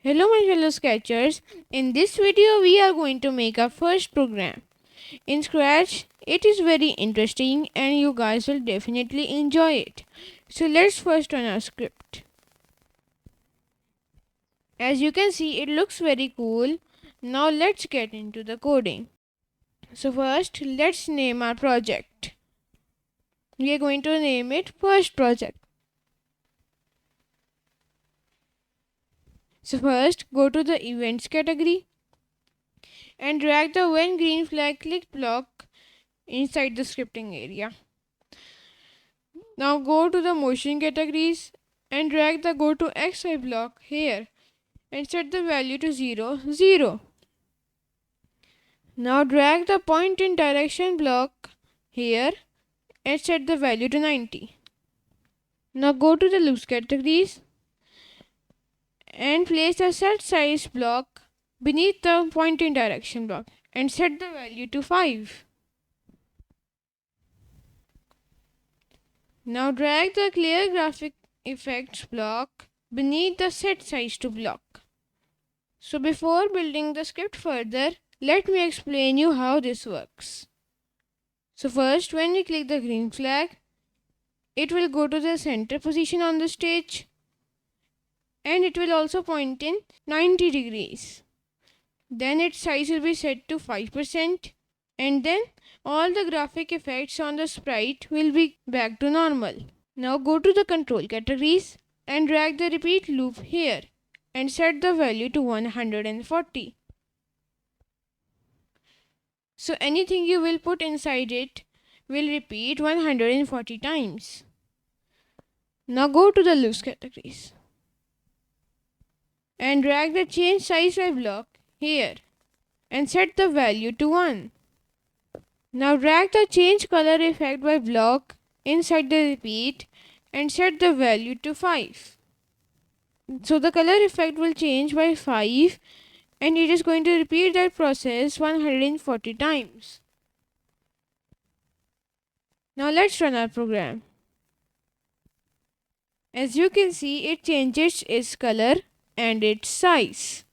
Hello my fellow sketchers, in this video we are going to make our first program in Scratch. It is very interesting and you guys will definitely enjoy it. So let's first run our script. As you can see, it looks very cool. Now let's get into the coding. So first let's name our project. We are going to name it first project. So first go to the events category and drag the when green flag clicked block inside the scripting area. Now go to the motion categories and drag the go to XY block here and set the value to 0, 0. Now drag the point in direction block here and set the value to 90. Now go to the loops categories and place the set size block beneath the point in direction block and set the value to 5. Now drag the clear graphic effects block beneath the set size to block. So before building the script further, let me explain you how this works. So first, when you click the green flag, it will go to the center position on the stage and it will also point in 90 degrees. Then its size will be set to 5% and then all the graphic effects on the sprite will be back to normal. Now go to the control categories and drag the repeat loop here and set the value to 140. So anything you will put inside it will repeat 140 times. Now go to the loops categories and drag the change size by block here and set the value to 1. Now drag the change color effect by block inside the repeat and set the value to 5. So the color effect will change by 5 and it is going to repeat that process 140 times. Now let's run our program. As you can see, it changes its color and its size.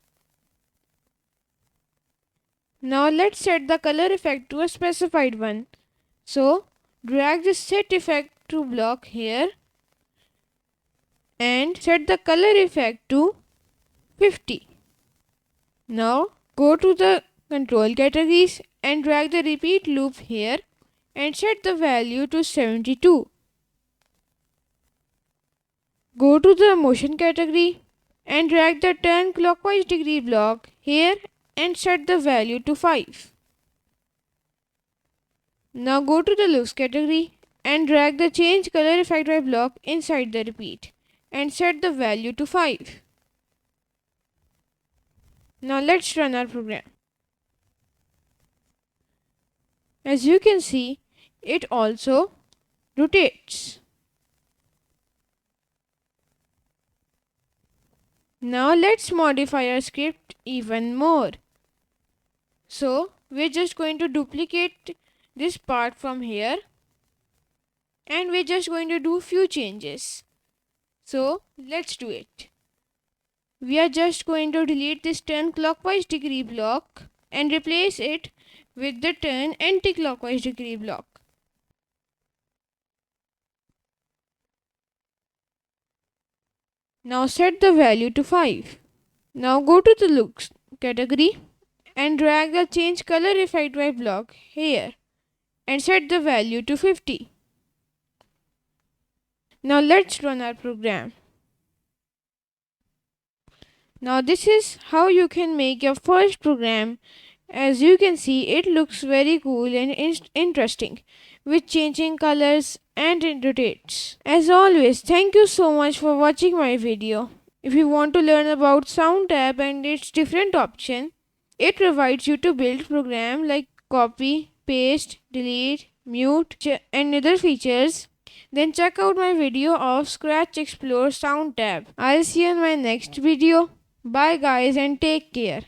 Now let's set the color effect to a specified one. So drag the set effect to block here and set the color effect to 50. Now go to the control categories and drag the repeat loop here and set the value to 72. Go to the motion category and drag the turn clockwise degree block here and set the value to 5. Now go to the loops category and drag the change color effect by block inside the repeat and set the value to 5. Now let's run our program. As you can see, it also rotates. Now let's modify our script even more. So we're just going to duplicate this part from here and we're just going to do few changes. So let's do it. We are just going to delete this turn clockwise degree block and replace it with the turn anti-clockwise degree block. Now set the value to 5. Now go to the looks category and drag the change color effect by block here and set the value to 50. Now let's run our program. Now this is how you can make your first program. As you can see, it looks very cool and interesting with changing colors and it rotates. As always, thank you so much for watching my video. If you want to learn about SoundTab and its different options, it provides you to build program like copy, paste, delete, mute and other features. Then check out my video of Scratch Explore SoundTab. I'll see you in my next video. Bye guys and take care.